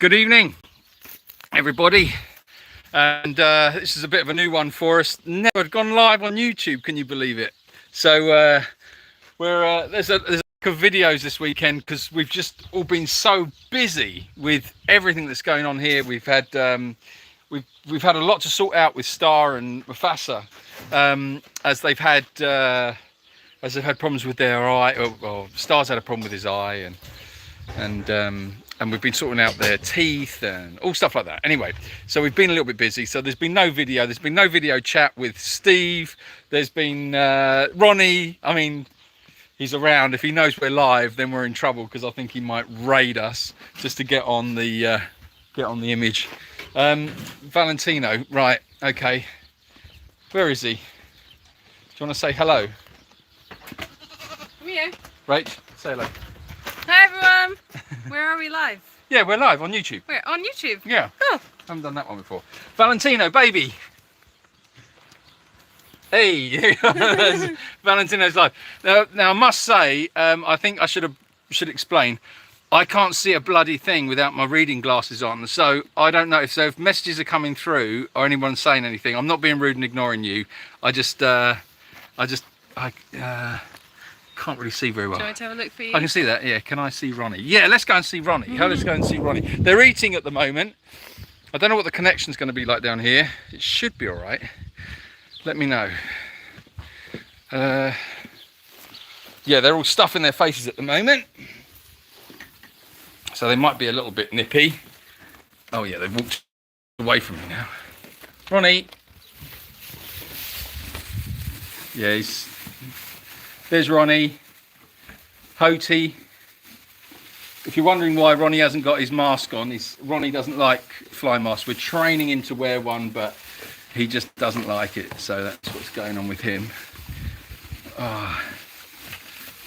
Good evening, everybody, and this is a bit of a new one for us. Never gone live on YouTube, can you believe it? So there's a lack of videos this weekend because we've just all been so busy with everything that's going on here. We've had a lot to sort out with Star and Mufasa, as they've had problems with their eye. Or Star's had a problem with his eye, and we've been sorting out their teeth and all stuff like that. Anyway, so we've been a little bit busy. So there's been no video. There's been no video chat with Steve. There's been Ronnie. I mean, he's around. If he knows we're live, then we're in trouble because I think he might raid us just to get on the image. Valentino, right? Okay. Where is he? Do you want to say hello? Yeah. Rach, say hello. Hi everyone! Where are we live? Yeah, we're live on YouTube. We're on YouTube? Yeah. Oh. Haven't done that one before. Valentino, baby. Hey, Valentino's live. Now I must say, I think I should explain. I can't see a bloody thing without my reading glasses on, so I don't know if messages are coming through or anyone's saying anything. I'm not being rude and ignoring you. I can't really see very well. Do you want to have a look for you? I can see that, yeah. Can I see Ronnie? Yeah, let's go and see Ronnie. Let's go and see Ronnie. They're eating at the moment. I don't know what the connection's going to be like down here. It should be all right. Let me know. Yeah, they're all stuffing their faces at the moment. So they might be a little bit nippy. Oh yeah, they've walked away from me now. Ronnie. Yeah, there's Ronnie. Hoti. If you're wondering why Ronnie hasn't got his mask on, Ronnie doesn't like fly masks. We're training him to wear one, but he just doesn't like it. So that's what's going on with him. Oh.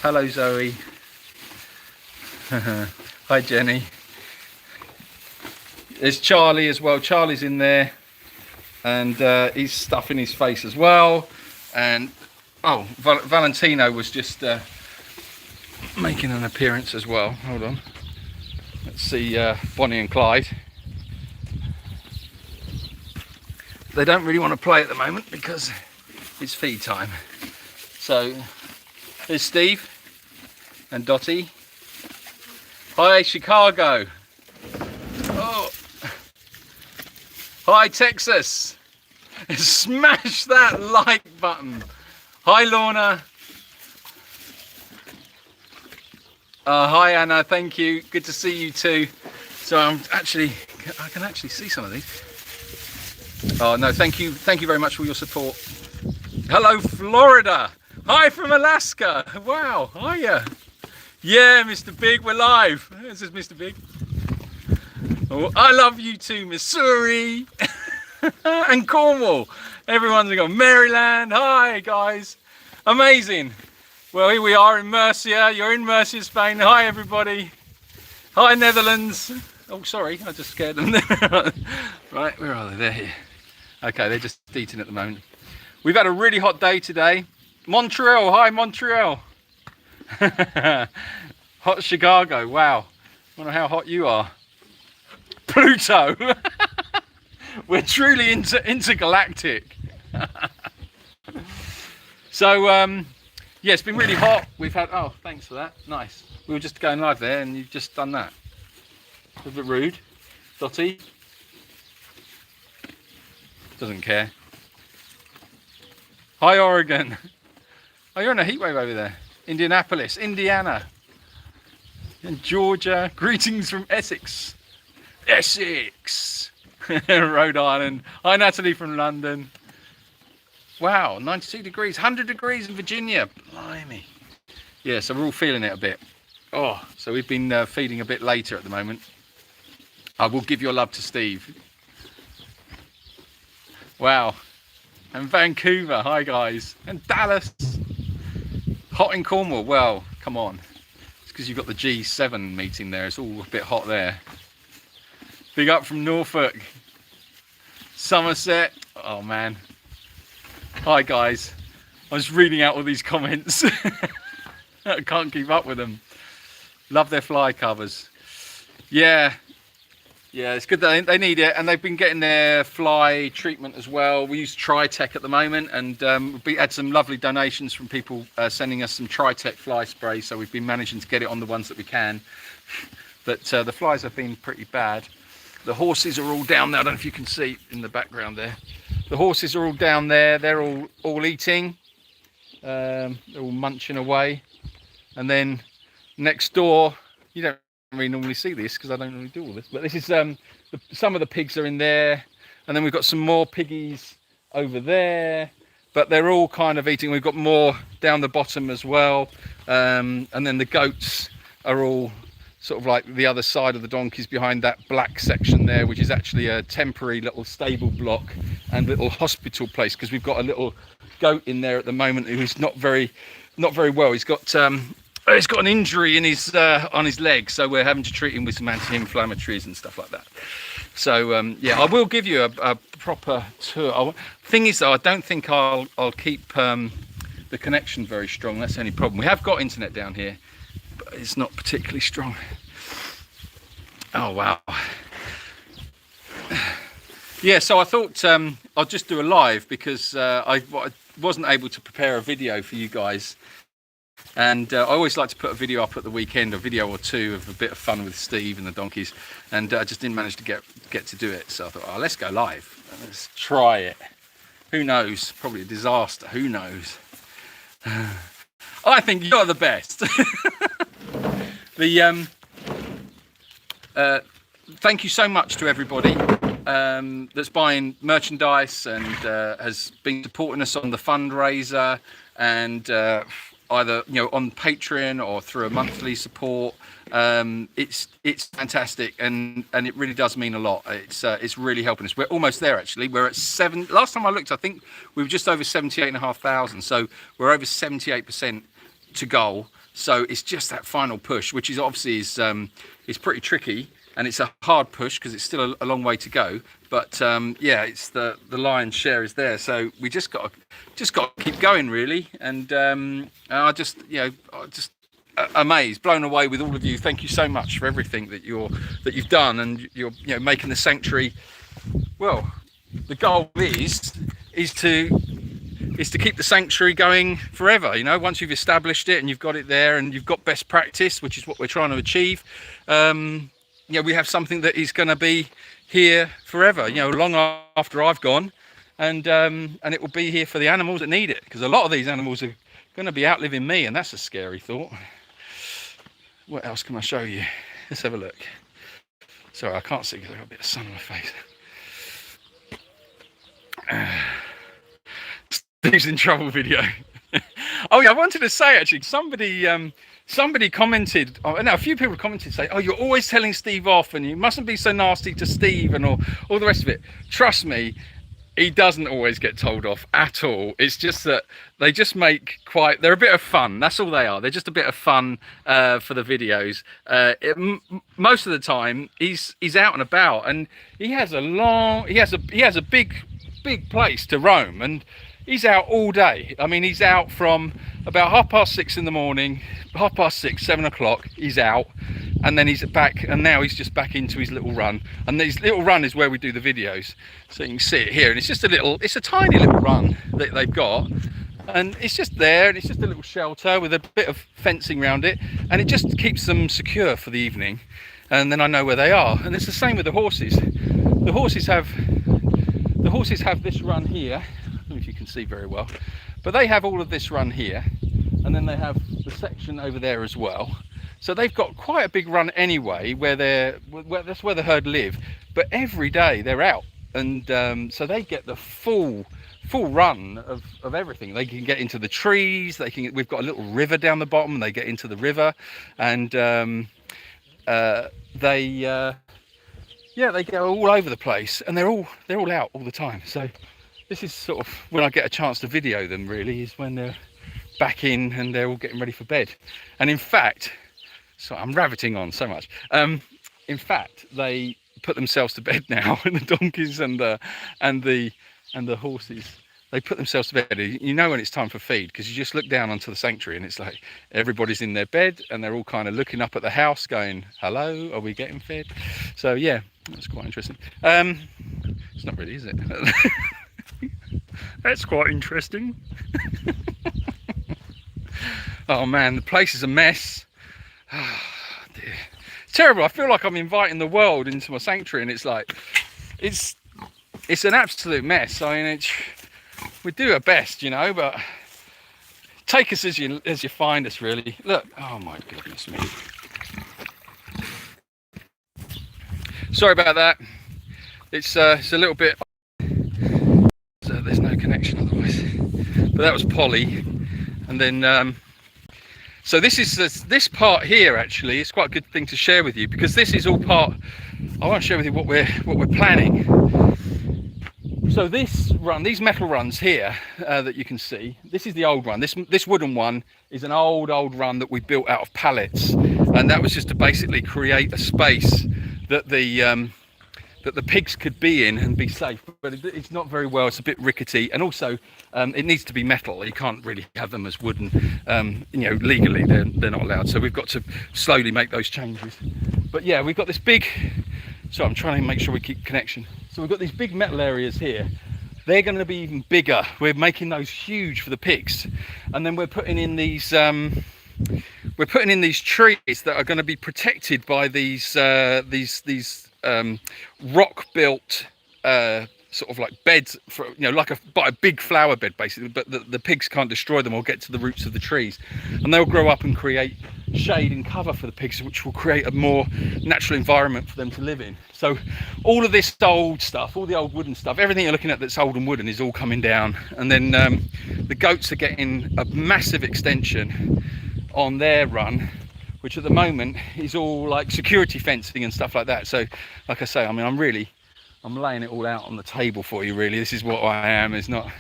Hello, Zoe. Hi, Jenny. There's Charlie as well. Charlie's in there, and he's stuffing his face as well. And oh, Valentino was just making an appearance as well. Hold on. Let's see Bonnie and Clyde. They don't really want to play at the moment because it's feed time. So there's Steve and Dottie. Hi, Chicago. Oh. Hi, Texas. Smash that like button. Hi, Lorna. Hi, Anna. Thank you. Good to see you too. So I can actually see some of these. Oh no, thank you very much for your support. Hello, Florida. Hi from Alaska. Wow, hiya. Yeah, Mr. Big, we're live. This is Mr. Big. Oh, I love you too, Missouri and Cornwall. Everyone's going Maryland. Hi guys, amazing. Well, here we are in Murcia. You're in Murcia, Spain. Hi everybody. Hi Netherlands. Oh, sorry, I just scared them there. Right, where are they? They're here. Okay, they're just eating at the moment. We've had a really hot day today. Montreal, hi Montreal. Hot Chicago, wow. Wonder how hot you are. Pluto. We're truly intergalactic. So yeah, it's been really hot. We've had, oh, thanks for that. Nice. We were just going live there and you've just done that. A bit rude. Dottie. Doesn't care. Hi, Oregon. Oh, you're on a heatwave over there. Indianapolis, Indiana. And Georgia. Greetings from Essex. Essex. Rhode Island. Hi, Natalie from London. Wow, 92 degrees, 100 degrees in Virginia. Blimey. Yeah, so we're all feeling it a bit. Oh, so we've been feeding a bit later at the moment. I will give your love to Steve. Wow. And Vancouver, hi guys. And Dallas. Hot in Cornwall, well, come on. It's because you've got the G7 meeting there. It's all a bit hot there. Big up from Norfolk. Somerset. Oh man. Hi guys. I was reading out all these comments. I can't keep up with them. Love their fly covers. Yeah. Yeah, it's good that they need it, and they've been getting their fly treatment as well. We use Tritech at the moment, and we had some lovely donations from people sending us some Tritech fly spray, so we've been managing to get it on the ones that we can. But the flies have been pretty bad. The horses are all down there. I don't know if you can see in the background there. The horses are all down there. They're all eating. They're all munching away. And then next door, you don't really normally see this because I don't really do all this, but this is some of the pigs are in there, and then we've got some more piggies over there, but they're all kind of eating. We've got more down the bottom as well, and then the goats are all sort of like the other side of the donkeys behind that black section there, which is actually a temporary little stable block and little hospital place, because we've got a little goat in there at the moment who's not very well. He's got an injury in his on his leg, so we're having to treat him with some anti-inflammatories and stuff like that. So yeah, I will give you a proper tour. Thing is though, I don't think I'll keep the connection very strong. That's the only problem. We have got internet down here, but it's not particularly strong. Oh wow. Yeah, so I thought I'll just do a live because I wasn't able to prepare a video for you guys. And I always like to put a video up at the weekend, a video or two of a bit of fun with Steve and the donkeys, and I just didn't manage to get to do it. So I thought, oh, let's go live, let's try it. Who knows? Probably a disaster. Who knows? I think you're the best. Thank you so much to everybody that's buying merchandise and has been supporting us on the fundraiser, and either on Patreon or through a monthly support. It's fantastic, and it really does mean a lot. It's really helping us. We're almost there actually. We're at 7. Last time I looked, I think we were just over 78,500. So we're over 78% to goal. So it's just that final push, which is obviously is pretty tricky, and it's a hard push because it's still a long way to go. But yeah, it's the lion's share is there. So we just got to keep going really. And I just amazed, blown away with all of you. Thank you so much for everything that you've done, and you're making the sanctuary. Well, the goal is to keep the sanctuary going forever. Once you've established it and you've got it there and you've got best practice, which is what we're trying to achieve. We have something that is going to be here forever. Long after I've gone, and it will be here for the animals that need it, because a lot of these animals are going to be outliving me, and that's a scary thought. What else can I show you? Let's have a look. Sorry, I can't see because I've got a bit of sun on my face. Steve's in trouble video. Oh yeah, I wanted to say actually, somebody commented, a few people commented saying, oh, you're always telling Steve off and you mustn't be so nasty to Steve and all the rest of it. Trust me, he doesn't always get told off at all. It's just that they just they're a bit of fun. That's all they are. They're just a bit of fun for the videos. Most of the time he's out and about, and he has a big place to roam, and he's out all day. I mean, he's out from about 6:30 in the morning, 6:30, 7 o'clock, he's out, and then he's back, and now he's just back into his little run. And this little run is where we do the videos. So you can see it here, and it's a tiny little run that they've got, and it's just there, and it's just a little shelter with a bit of fencing around it, and it just keeps them secure for the evening, and then I know where they are. And it's the same with the horses. The horses have this run here. I don't know if you can see very well, but they have all of this run here, and then they have the section over there as well. So they've got quite a big run anyway, that's where the herd live. But every day they're out, and so they get the full run of everything. They can get into the trees. We've got a little river down the bottom, and they get into the river, and they go all over the place, and they're all out all the time. So this is sort of when I get a chance to video them, really, is when they're back in and they're all getting ready for bed. And in fact, so I'm rabbiting on so much. In fact, they put themselves to bed now, and the donkeys and the horses. they put themselves to bed. You know when it's time for feed, because you just look down onto the sanctuary and it's like everybody's in their bed and they're all kind of looking up at the house going, hello, are we getting fed? So yeah, that's quite interesting. It's not really, is it? That's quite interesting. Oh man, the place is a mess. Oh, dear. It's terrible. I feel like I'm inviting the world into my sanctuary, and it's like it's an absolute mess. I mean, we do our best, you know, but take us as you find us, really. Look, oh my goodness me. Sorry about that. It's a little bit. So there's no connection otherwise. But that was Polly, and then. So this part here actually is quite a good thing to share with you, because this is all part. I want to share with you what we're planning. So this run, these metal runs here that you can see, this is the old run. This wooden one is an old run that we built out of pallets, and that was just to basically create a space that the pigs could be in and be safe. But it's not very well. It's a bit rickety, and also it needs to be metal. You can't really have them as wooden. You know, legally they're not allowed. So we've got to slowly make those changes. But yeah, we've got this big. So I'm trying to make sure we keep connection. So we've got these big metal areas here. They're going to be even bigger. We're making those huge for the pigs, and then we're putting in these. We're putting in these trees that are going to be protected by these rock built sort of like beds for, you know, like a big flower bed basically, but the pigs can't destroy them or get to the roots of the trees, and they'll grow up and create shade and cover for the pigs, which will create a more natural environment for them to live in. So all of this old stuff, all the old wooden stuff, everything you're looking at that's old and wooden is all coming down. And then the goats are getting a massive extension on their run, which at the moment is all like security fencing and stuff like that. So like I say, I mean, I'm laying it all out on the table for you, really. This is what I am. It's not,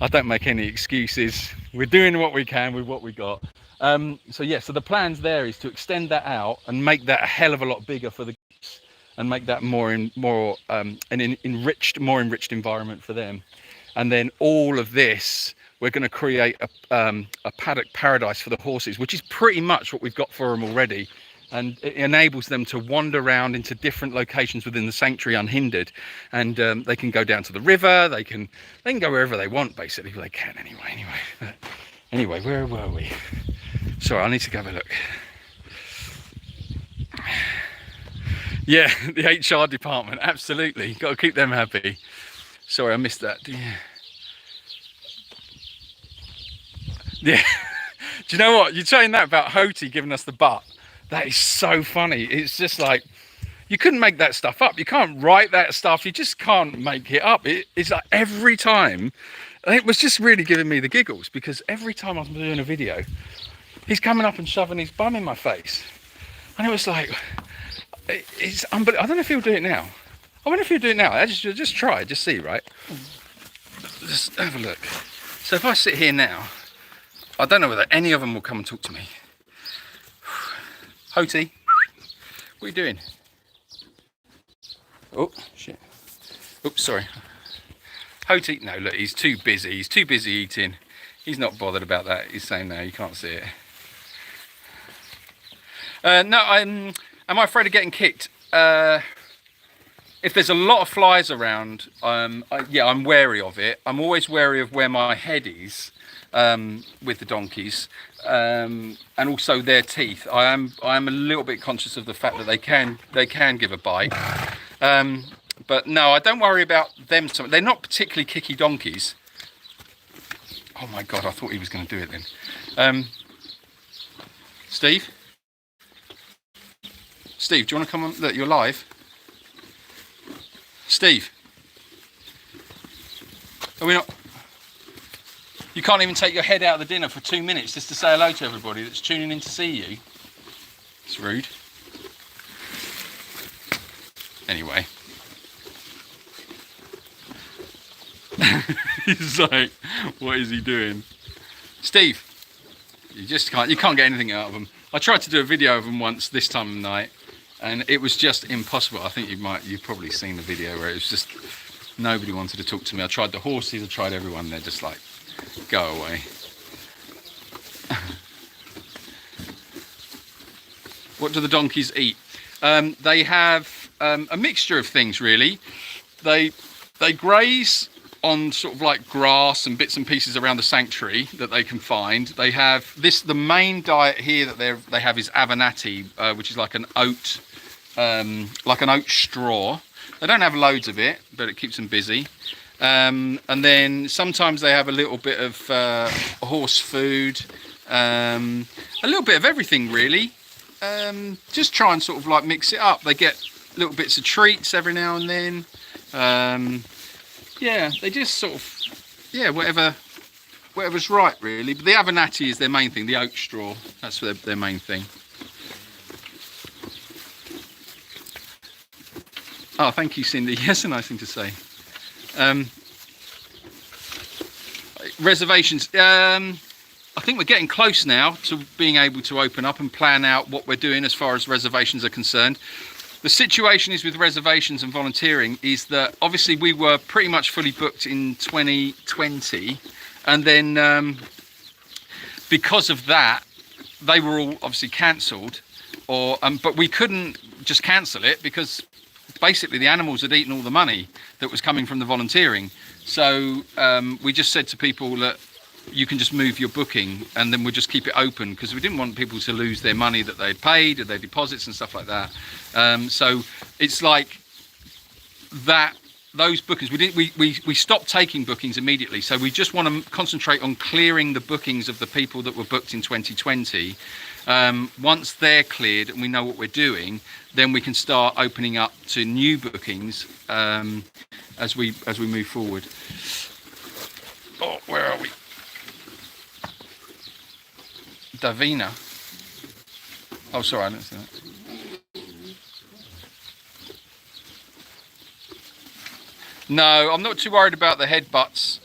I don't make any excuses. We're doing what we can with what we got. So yeah, so the plans there is to extend that out and make that a hell of a lot bigger for the goats, and make that an enriched environment for them. And then all of this, we're going to create a paddock paradise for the horses, which is pretty much what we've got for them already. And it enables them to wander around into different locations within the sanctuary unhindered. And they can go down to the river. They can go wherever they want, basically. Well, they can anyway. Where were we? Sorry, I need to go have a look. Yeah, the HR department, absolutely. Got to keep them happy. Sorry, I missed that. Yeah. Do you know what? You're saying that about Hoti giving us the butt. That is so funny. It's just like, you couldn't make that stuff up. You can't write that stuff. You just can't make it up. It's like every time, it was just really giving me the giggles, because every time I was doing a video, he's coming up and shoving his bum in my face. And it was like, it's unbelievable. I don't know if he'll do it now. I wonder if he'll do it now. Just try, just see, right? Just have a look. So if I sit here now, I don't know whether any of them will come and talk to me. Hoti, what are you doing? Oh, shit. Oops, sorry. Hoti, no, look, he's too busy. He's too busy eating. He's not bothered about that. He's saying, no, you can't see it. No, am I afraid of getting kicked? If there's a lot of flies around, yeah, I'm wary of it. I'm always wary of where my head is with the donkeys, and also their teeth. I am a little bit conscious of the fact that they can give a bite. But no, I don't worry about them. They're not particularly kicky donkeys. Oh my God, I thought he was going to do it then. Steve, do you want to come on? Look, you're live. Steve, are we not? You can't even take your head out of the dinner for 2 minutes just to say hello to everybody that's tuning in to see you. It's rude. Anyway. He's like, what is he doing? Steve, you can't get anything out of them. I tried to do a video of them once this time of night, and it was just impossible. I think you've probably seen the video where it was just Nobody wanted to talk to me. I tried the horses, I tried everyone. They're just like, go away. What do the donkeys eat? They have a mixture of things, really. They graze on sort of like grass and bits and pieces around the sanctuary that they can find. They have the main diet here that they have is Avenatti, which is like an oat straw. They don't have loads of it, but it keeps them busy. And then sometimes they have a little bit of horse food, a little bit of everything really. Just try and sort of like mix it up. They get little bits of treats every now and then. Yeah, they just sort of, yeah, whatever's right really. But the Avenatti is their main thing, the oat straw. That's their main thing. Oh, thank you, Cindy. Yes, a nice thing to say. Reservations. I think we're getting close now to being able to open up and plan out what we're doing as far as reservations are concerned. The situation is with reservations and volunteering is that obviously we were pretty much fully booked in 2020, and then because of that they were all obviously cancelled, or but we couldn't just cancel it because basically the animals had eaten all the money that was coming from the volunteering. So we just said to people that you can just move your booking and then we'll just keep it open, because we didn't want people to lose their money that they'd paid or their deposits and stuff like that. So it's like that, those bookings, we stopped taking bookings immediately. So we just want to concentrate on clearing the bookings of the people that were booked in 2020. Once they're cleared and we know what we're doing, then we can start opening up to new bookings as we move forward. Oh, where are we? Davina. Oh, sorry, I didn't see that. No, I'm not too worried about the headbutts.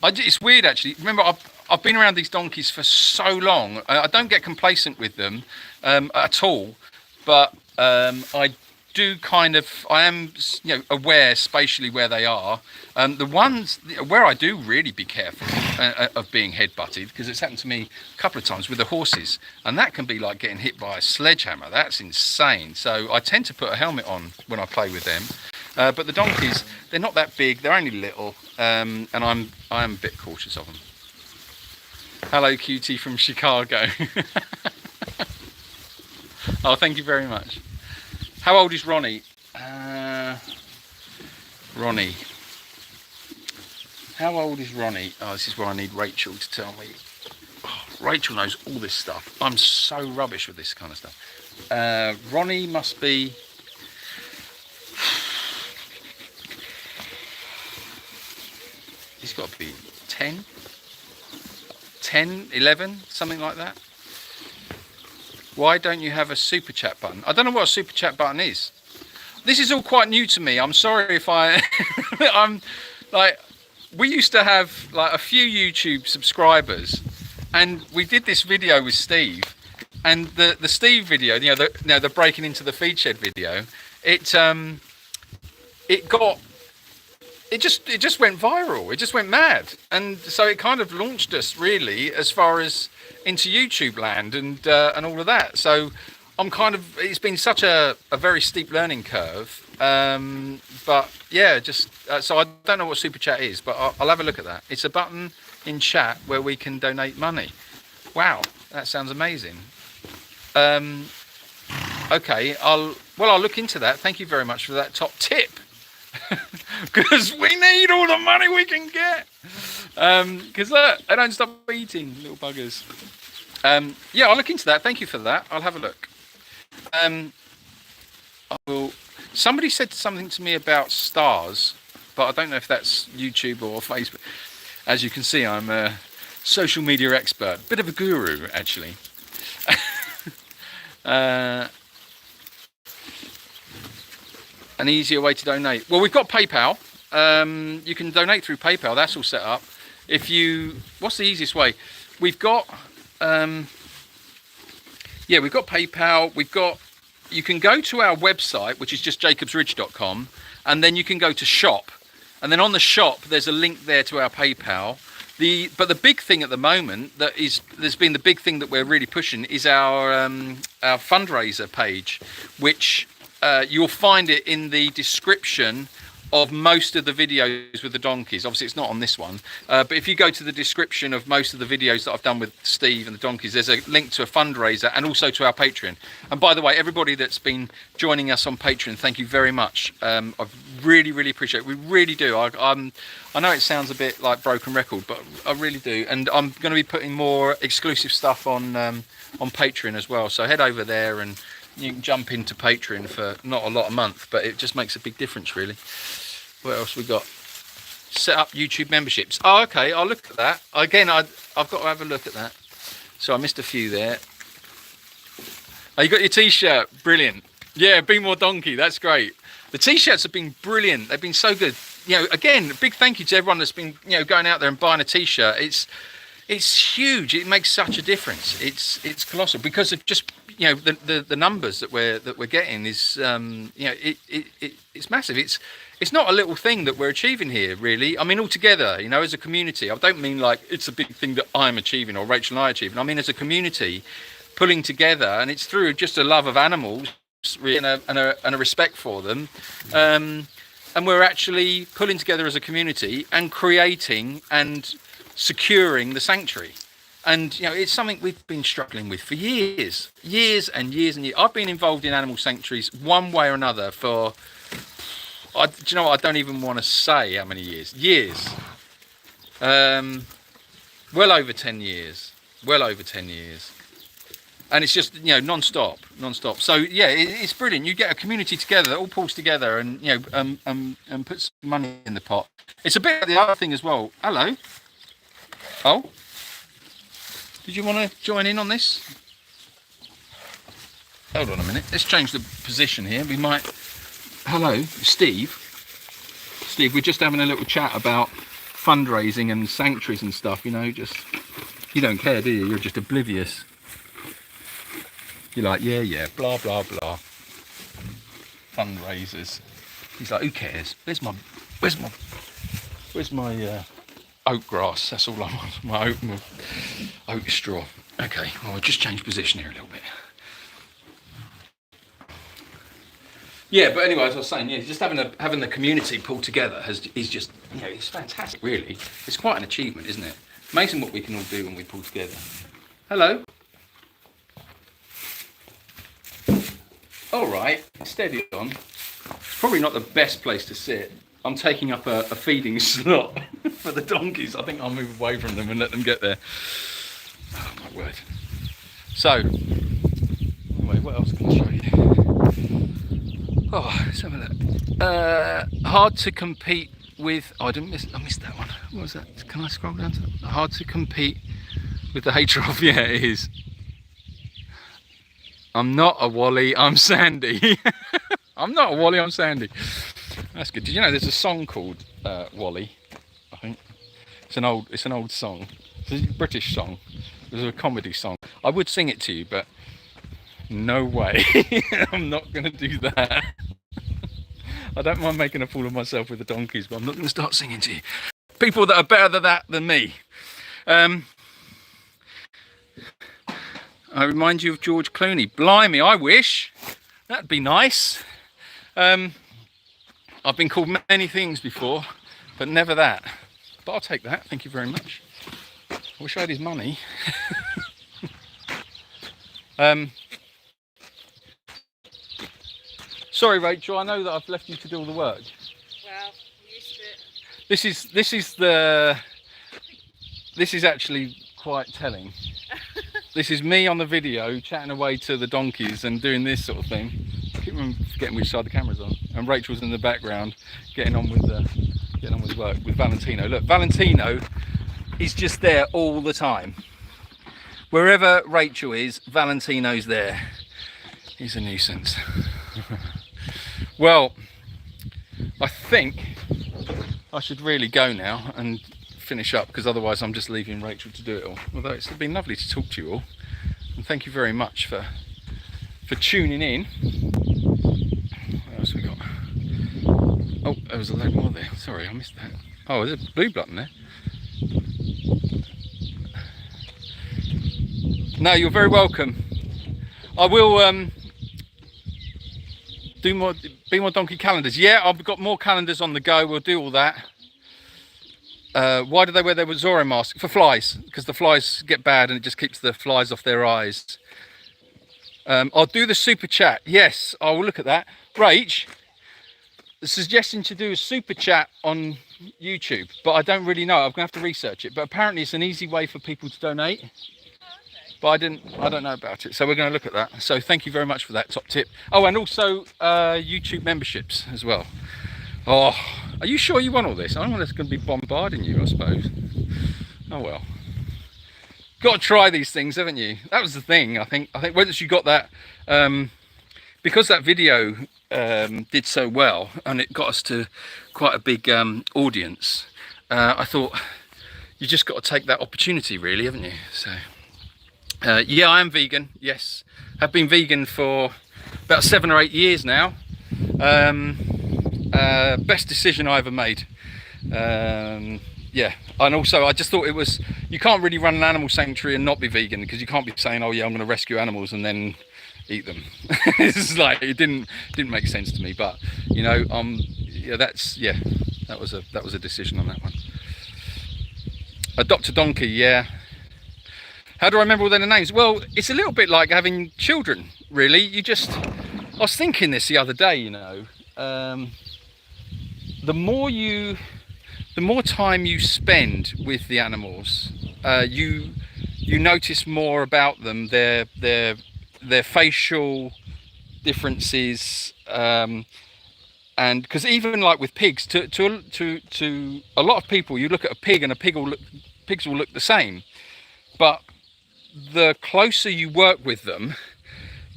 It's weird actually. Remember, I've been around these donkeys for so long. I don't get complacent with them at all, but I am, you know, aware spatially where they are. The ones where I do really be careful of being headbutted, because it's happened to me a couple of times with the horses, and that can be like getting hit by a sledgehammer. That's insane. So I tend to put a helmet on when I play with them. But the donkeys, they're not that big. They're only little, and I'm a bit cautious of them. Hello, cutie from Chicago. Oh, thank you very much. How old is Ronnie? Ronnie. How old is Ronnie? Oh, this is where I need Rachel to tell me. Oh, Rachel knows all this stuff. I'm so rubbish with this kind of stuff. Ronnie must be... He's got to be 10, 11, something like that. Why don't you have a super chat button? I don't know what a super chat button is. This is all quite new to me. I'm sorry if I'm like, we used to have like a few YouTube subscribers, and we did this video with Steve, and the Steve video, you know, the breaking into the feed shed video, it just went viral. It just went mad, and so it kind of launched us really as far as into YouTube land and all of that. So it's been such a very steep learning curve. But yeah, so I don't know what super chat is, but I'll have a look at that. It's a button in chat where we can donate money. Wow, that sounds amazing. Okay, I'll look into that. Thank you very much for that top tip. Because we need all the money we can get. Because look, they don't stop eating, little buggers. Yeah, I'll look into that. Thank you for that. I'll have a look. Somebody said something to me about stars, but I don't know if that's YouTube or Facebook. As you can see, I'm a social media expert, bit of a guru actually. An easier way to donate. Well, we've got PayPal. You can donate through PayPal. That's all set up. What's the easiest way? We've got, we've got PayPal. We've got you can go to our website, which is just jacobsridge.com, and then you can go to shop, and then on the shop there's a link there to our PayPal. But the big thing at the moment there's been the big thing that we're really pushing is our fundraiser page, which you'll find it in the description of most of the videos with the donkeys. Obviously it's not on this one, but if you go to the description of most of the videos that I've done with Steve and the donkeys, there's a link to a fundraiser and also to our Patreon. And by the way, everybody that's been joining us on Patreon, thank you very much. I really appreciate it. We really do. I know it sounds a bit like broken record, but I really do. And I'm going to be putting more exclusive stuff on Patreon as well, so head over there and you can jump into Patreon for not a lot a month, but it just makes a big difference really. What else we got? Set up YouTube memberships. Oh, okay, I'll look at that. Again, I've got to have a look at that. So I missed a few there. Oh, you got your t-shirt. Brilliant. Yeah, Be More Donkey. That's great. The t-shirts have been brilliant. They've been so good. You know, again, a big thank you to everyone that's been, you know, going out there and buying a t-shirt. It's huge. It makes such a difference. It's colossal because of just, you know, the numbers that we're getting is you know, it's massive. It's not a little thing that we're achieving here, really. I mean, altogether, you know, as a community, I don't mean like it's a big thing that I'm achieving or Rachel and I are achieving. I mean, as a community, pulling together, and it's through just a love of animals and a respect for them. And we're actually pulling together as a community and creating and securing the sanctuary. And, you know, it's something we've been struggling with for years and years and years. I've been involved in animal sanctuaries one way or another for, do you know what, I don't even want to say how many years. Well over 10 years. And it's just, you know, non-stop. So yeah, it's brilliant. You get a community together that all pulls together and, you know, and puts money in the pot. It's a bit of the other thing as well. Hello. Oh, did you want to join in on this? Hold on a minute. Let's change the position here. We might. Hello, Steve. Steve, we're just having a little chat about fundraising and sanctuaries and stuff. You know, just you don't care, do you? You're just oblivious. You're like, yeah, blah blah blah. Fundraisers. He's like, who cares? Where's my oat grass? That's all I want. My oat straw. Okay, well, I'll just change position here a little bit. Yeah, but anyway, as I was saying, yeah, just having the community pulled together is just, you know, it's fantastic, really. It's quite an achievement, isn't it? Amazing what we can all do when we pull together. Hello. All right, steady on. It's probably not the best place to sit. I'm taking up a feeding slot for the donkeys. I think I'll move away from them and let them get there. Oh, my word. So, anyway, what else can I show you? Oh, let's have a look. Hard to compete with. Oh, I missed that one. What was that? Can I scroll down to that? Hard to compete with the H-Rob. Yeah, it is. I'm not a Wally, I'm Sandy. I'm not a Wally, I'm Sandy. That's good. Did you know there's a song called Wally? I think it's an old song. It's a British song. It's a comedy song. I would sing it to you, but no way. I'm not going to do that. I don't mind making a fool of myself with the donkeys, but I'm not going to start singing to you. People that are better than me. I remind you of George Clooney. Blimey, I wish. That'd be nice. I've been called many things before, but never that. But I'll take that, thank you very much. I wish I had his money. Sorry, Rachel, I know that I've left you to do all the work. Well, I'm used to it. This is actually quite telling. This is me on the video chatting away to the donkeys and doing this sort of thing. I keep forgetting which side the camera's on. And Rachel's in the background getting on with work with Valentino. Look, Valentino is just there all the time. Wherever Rachel is, Valentino's there. He's a nuisance. Well, I think I should really go now and finish up, because otherwise I'm just leaving Rachel to do it all. Although it's been lovely to talk to you all, and thank you very much for for tuning in. What else we got? Oh, there was a load more there. Sorry, I missed that. Oh, there's a blue button there. No, you're very welcome. I will be more donkey calendars. Yeah, I've got more calendars on the go. We'll do all that. Why do they wear their Zorro mask? For flies, because the flies get bad and it just keeps the flies off their eyes. I'll do the super chat. Yes, I will look at that. Rach, the suggestion to do a super chat on YouTube, but I don't really know. I'm gonna have to research it. But apparently it's an easy way for people to donate. But I don't know about it, so we're going to look at that. So thank you very much for that top tip. Oh, and also YouTube memberships as well. Oh, are you sure you want all this? I don't want us going to be bombarding you, I suppose. Oh well, got to try these things, haven't you? That was the thing. I think once you got that, because that video did so well and it got us to quite a big audience. I thought you just got to take that opportunity, really, haven't you? So. Yeah, I am vegan. Yes, I've been vegan for about 7 or 8 years now. Best decision I ever made. Yeah, and also I just thought it was, you can't really run an animal sanctuary and not be vegan, because you can't be saying, oh yeah, I'm going to rescue animals and then eat them. It's like, it didn't make sense to me. But you know, yeah, that was a decision on that one. Adopt a donkey, yeah. How do I remember all their names? Well, it's a little bit like having children, really. I was thinking this the other day, you know, the more time you spend with the animals, you notice more about them, their facial differences, and because even like with pigs, to a lot of people, you look at a pig and pigs will look the same, but the closer you work with them,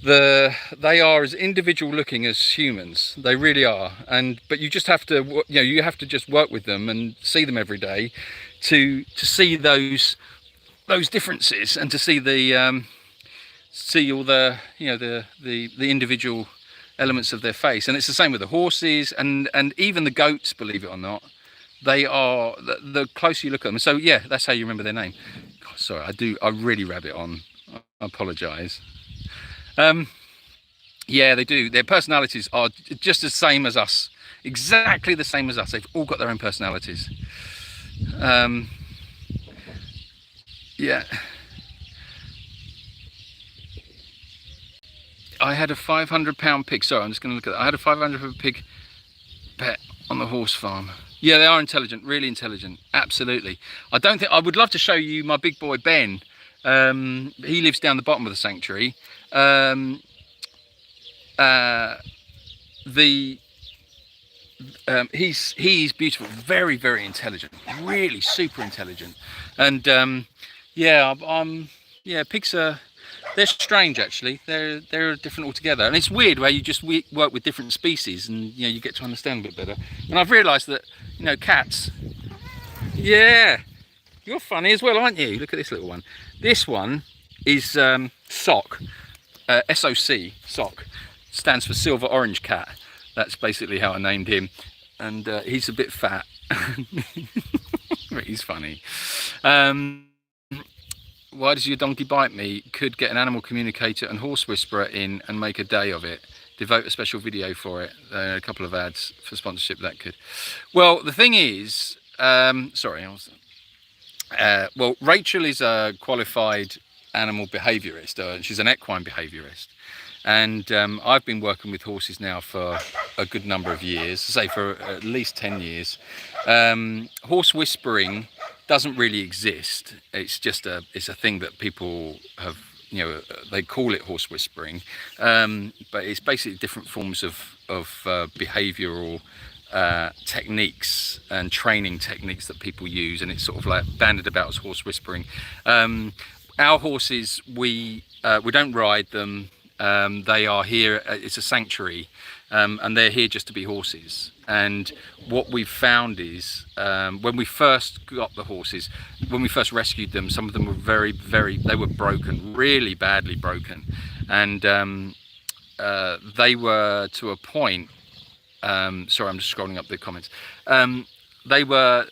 they are as individual looking as humans. They really are. But you just have to, you have to just work with them and see them every day to see those differences, and to see see all the the individual elements of their face. And it's the same with the horses and even the goats, believe it or not. They are, the closer you look at them. So yeah, that's how you remember their name. God, sorry, I really rabbit on. I apologise. Yeah, they do. Their personalities are just the same as us. Exactly the same as us. They've all got their own personalities. Yeah. I had a £500 pig. Sorry, I'm just going to look at that. I had a £500 pig pet on the horse farm. Yeah, they are intelligent, really intelligent. Absolutely. I would love to show you my big boy Ben. He lives down the bottom of the sanctuary. He's beautiful, very, very intelligent, really super intelligent. And yeah, pigs they're strange actually. They're different altogether, and it's weird where you just work with different species, and you get to understand a bit better. And I've realised that cats. Yeah, you're funny as well, aren't you? Look at this little one. This one is Sock, SOC, Sock. Stands for Silver Orange Cat. That's basically how I named him. And he's a bit fat. But he's funny. Why does your donkey bite me? Could get an animal communicator and horse whisperer in and make a day of it. Devote a special video for it. A couple of ads for sponsorship, that could. Well, the thing is, sorry, well, Rachel is a qualified animal behaviourist. She's an equine behaviourist. And I've been working with horses now for a good number of years, say for at least 10 years. Horse whispering doesn't really exist. It's just it's a thing that people have, they call it horse whispering, but it's basically different forms of behavioural techniques and training techniques that people use, and it's sort of like banded about as horse whispering. Our horses, we don't ride them. They are here, it's a sanctuary, and they're here just to be horses. And what we've found is, when we first got the horses, when we first rescued them, some of them were they were broken, really badly broken. And they were to a point. Sorry, I'm just scrolling up the comments. They were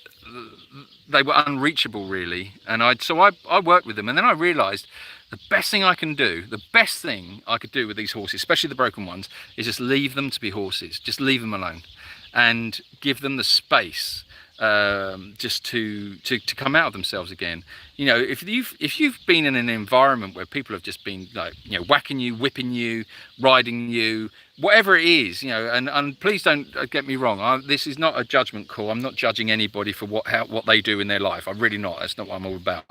unreachable, really, and I worked with them, and then I realised the best thing I could do with these horses, especially the broken ones, is just leave them to be horses. Just leave them alone, and give them the space just to come out of themselves again. You know, if you've been in an environment where people have just been like, you know, whacking you, whipping you, riding you, whatever it is, you know, and please don't get me wrong, this is not a judgment call. I'm not judging anybody for what they do in their life. I'm really not. That's not what I'm all about.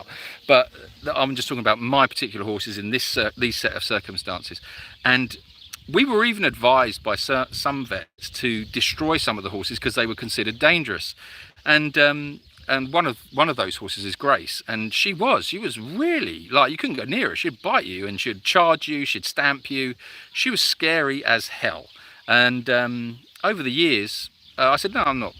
But I'm just talking about my particular horses in these set of circumstances. And we were even advised by some vets to destroy some of the horses because they were considered dangerous. And one of those horses is Grace, and she was really, like, you couldn't go near her. She'd bite you and she'd charge you, she'd stamp you. She was scary as hell. And over the years, I said, no,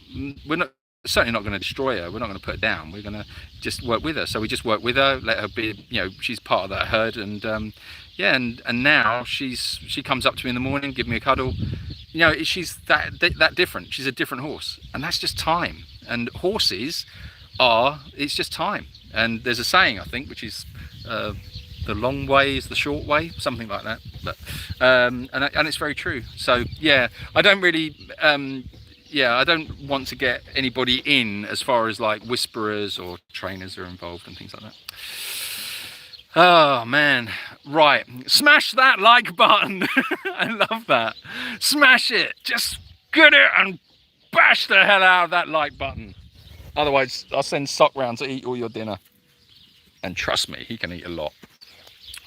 we're certainly not going to destroy her. We're not going to put her down. We're going to just work with her. So we just work with her, let her be, you know, she's part of that herd. And yeah, and now she comes up to me in the morning, give me a cuddle. You know, she's that different. She's a different horse, and that's just time. And horses it's just time. And there's a saying, I think, which is the long way is the short way, something like that. But and it's very true. So yeah, I don't really I don't want to get anybody in as far as like whisperers or trainers are involved and things like that. Oh man, right, smash that like button. I love that. Smash it, just get it and bash the hell out of that like button. Otherwise I'll send Sock round to eat all your dinner, and trust me, he can eat a lot.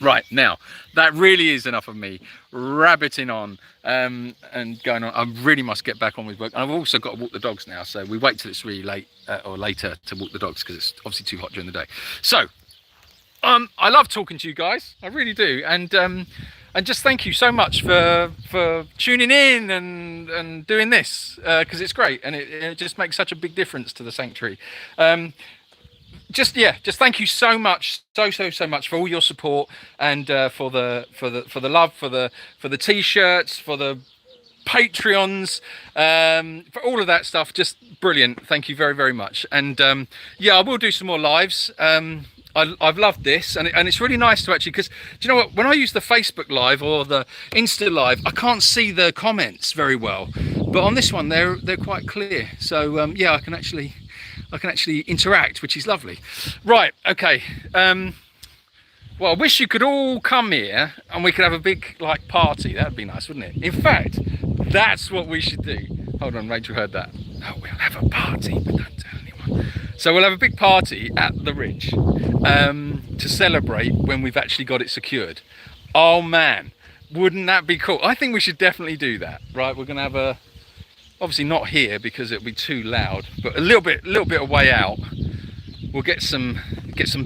Right, now that really is enough of me rabbiting on and going on. I really must get back on with work. I've also got to walk the dogs now, so we wait till it's really late or later to walk the dogs because it's obviously too hot during the day. So I love talking to you guys, I really do, and just thank you so much for tuning in and doing this, because it's great, and it just makes such a big difference to the sanctuary. Just thank you so much, so much for all your support, and for the love, for the t-shirts, for the Patreons, for all of that stuff. Just brilliant. Thank you very, very much. And yeah, I will do some more lives. I've loved this, and it's really nice to actually, because do you know what, when I use the Facebook Live or the Insta Live, I can't see the comments very well, but on this one they're quite clear. So yeah, I can actually interact, which is lovely. Right, okay. Well, I wish you could all come here and we could have a big like party. That'd be nice, wouldn't it? In fact, that's what we should do. Hold on, Rachel heard that. Oh, we'll have a party, but don't tell anyone. So we'll have a big party at the Ridge to celebrate when we've actually got it secured. Oh man, wouldn't that be cool? I think we should definitely do that. Right, we're gonna have obviously not here because it'll be too loud, but a little bit away out. We'll get some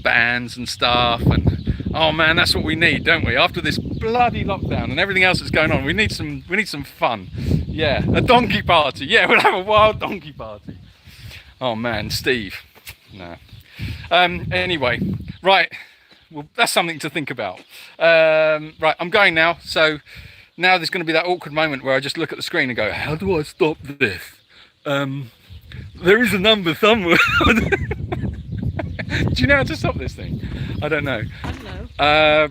bands and stuff, and oh man, that's what we need, don't we? After this bloody lockdown and everything else that's going on, we need some fun. Yeah, a donkey party. Yeah, we'll have a wild donkey party. Oh man, Steve. No. Anyway, right. Well, that's something to think about. Right, I'm going now. So now there's going to be that awkward moment where I just look at the screen and go, how do I stop this? There is a number somewhere. Do you know how to stop this thing? I don't know. I don't know.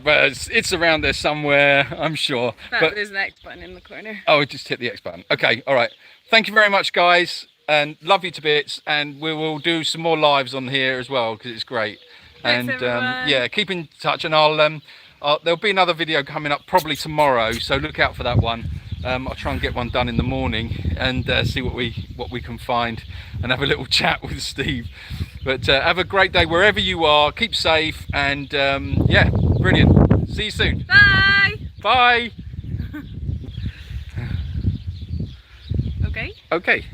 But it's around there somewhere, I'm sure. But there's an X button in the corner. Oh, just hit the X button. Okay, all right. Thank you very much, guys, and love you to bits. And we will do some more lives on here as well because it's great. Thanks, and everyone. yeah, keep in touch, and there'll be another video coming up probably tomorrow, so look out for that one. I'll try and get one done in the morning and see what we can find and have a little chat with Steve. But have a great day wherever you are. Keep safe, and yeah, brilliant. See you soon. Bye. Bye. Okay. Okay.